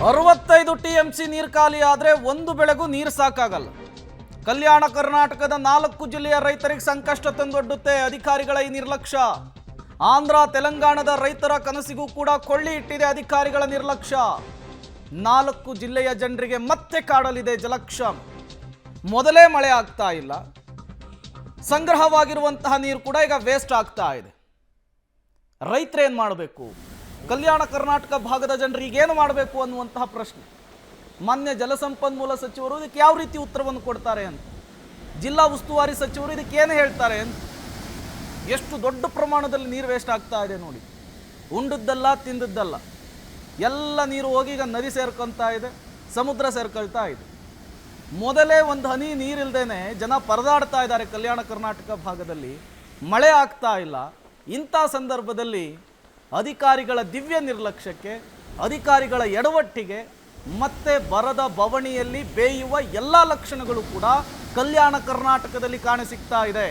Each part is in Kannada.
65 ಟಿಎಂಸಿ ನೀರು ಖಾಲಿ ಆದರೆ ಒಂದು ಬೆಳೆಗೂ ನೀರು ಸಾಕಾಗಲ್ಲ. ಕಲ್ಯಾಣ ಕರ್ನಾಟಕದ 4 ಜಿಲ್ಲೆಯ ರೈತರಿಗೆ ಸಂಕಷ್ಟ ತಂದೊಡ್ಡುತ್ತೆ ಅಧಿಕಾರಿಗಳ ಈ ನಿರ್ಲಕ್ಷ್ಯ. ಆಂಧ್ರ ತೆಲಂಗಾಣದ ರೈತರ ಕನಸಿಗೂ ಕೂಡ ಕೊಳ್ಳಿ ಇಟ್ಟಿದೆ ಅಧಿಕಾರಿಗಳ ನಿರ್ಲಕ್ಷ್ಯ. 4 ಜಿಲ್ಲೆಯ ಜನರಿಗೆ ಮತ್ತೆ ಕಾಡಲಿದೆ ಜಲಕ್ಷಾಮ. ಮೊದಲೇ ಮಳೆ ಆಗ್ತಾ ಇಲ್ಲ, ಸಂಗ್ರಹವಾಗಿರುವಂತಹ ನೀರು ಕೂಡ ಈಗ ವೇಸ್ಟ್ ಆಗ್ತಾ ಇದೆ. ರೈತರೇನು ಮಾಡಬೇಕು? ಕಲ್ಯಾಣ ಕರ್ನಾಟಕ ಭಾಗದ ಜನರಿಗೆ ಏನು ಮಾಡಬೇಕು ಅನ್ನುವಂತಹ ಪ್ರಶ್ನೆ. ಮಾನ್ಯ ಜಲಸಂಪನ್ಮೂಲ ಸಚಿವರು ಇದಕ್ಕೆ ಯಾವ ರೀತಿ ಉತ್ತರವನ್ನು ಕೊಡ್ತಾರೆ ಅಂತ, ಜಿಲ್ಲಾ ಉಸ್ತುವಾರಿ ಸಚಿವರು ಇದಕ್ಕೆ ಏನು ಹೇಳ್ತಾರೆ ಅಂತ. ಎಷ್ಟು ದೊಡ್ಡ ಪ್ರಮಾಣದಲ್ಲಿ ನೀರು ವೇಸ್ಟ್ ಆಗ್ತಾ ಇದೆ ನೋಡಿ. ಉಂಡದ್ದಲ್ಲ ತಿಂದದ್ದಲ್ಲ, ಎಲ್ಲ ನೀರು ಹೋಗಿ ಈಗ ನದಿ ಸೇರ್ಕೊಳ್ತಾ ಇದೆ, ಸಮುದ್ರ ಸೇರ್ಕೊಳ್ತಾ ಇದೆ. ಮೊದಲೇ ಒಂದು ಹನಿ ನೀರಿಲ್ದೇನೆ ಜನ ಪರದಾಡ್ತಾ ಇದ್ದಾರೆ ಕಲ್ಯಾಣ ಕರ್ನಾಟಕ ಭಾಗದಲ್ಲಿ. ಮಳೆ ಆಗ್ತಾ ಇಲ್ಲ. ಇಂಥ ಸಂದರ್ಭದಲ್ಲಿ ಅಧಿಕಾರಿಗಳ ದಿವ್ಯ ನಿರ್ಲಕ್ಷ್ಯಕ್ಕೆ, ಅಧಿಕಾರಿಗಳ ಎಡವಟ್ಟಿಗೆ ಮತ್ತೆ ಬರದ ಬವಣಿಯಲ್ಲಿ ಬೇಯುವ ಎಲ್ಲ ಲಕ್ಷಣಗಳು ಕೂಡ ಕಲ್ಯಾಣ ಕರ್ನಾಟಕದಲ್ಲಿ ಕಾಣಸಿಗ್ತಾ ಇದೆ.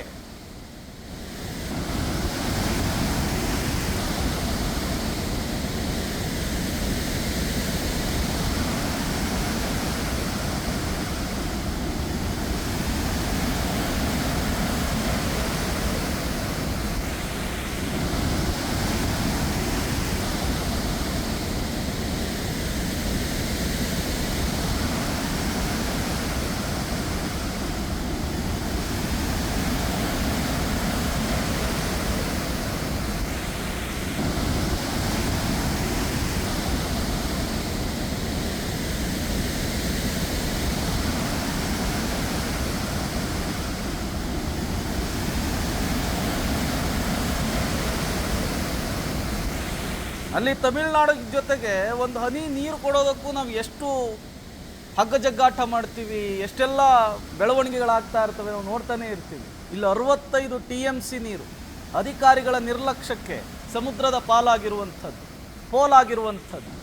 ಅಲ್ಲಿ ತಮಿಳುನಾಡು ಜೊತೆಗೆ ಒಂದು ಹನಿ ನೀರು ಕೊಡೋದಕ್ಕೂ ನಾವು ಎಷ್ಟು ಹಗ್ಗಜಗ್ಗಾಟ ಮಾಡ್ತೀವಿ, ಎಷ್ಟೆಲ್ಲ ಬೆಳವಣಿಗೆಗಳಾಗ್ತಾ ಇರ್ತವೆ, ನಾವು ನೋಡ್ತಾನೆ ಇರ್ತೀವಿ. ಇಲ್ಲಿ 65 ಟಿಎಂಸಿ ನೀರು ಅಧಿಕಾರಿಗಳ ನಿರ್ಲಕ್ಷ್ಯಕ್ಕೆ ಸಮುದ್ರದ ಪೋಲಾಗಿರುವಂಥದ್ದು.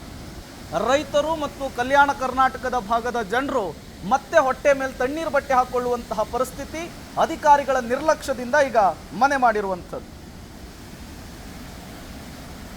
ರೈತರು ಮತ್ತು ಕಲ್ಯಾಣ ಕರ್ನಾಟಕದ ಭಾಗದ ಜನರು ಮತ್ತೆ ಹೊಟ್ಟೆ ಮೇಲೆ ತಣ್ಣೀರು ಬಟ್ಟೆ ಹಾಕೊಳ್ಳುವಂತಹ ಪರಿಸ್ಥಿತಿ ಅಧಿಕಾರಿಗಳ ನಿರ್ಲಕ್ಷ್ಯದಿಂದ ಈಗ ಮನೆ ಮಾಡಿರುವಂಥದ್ದು.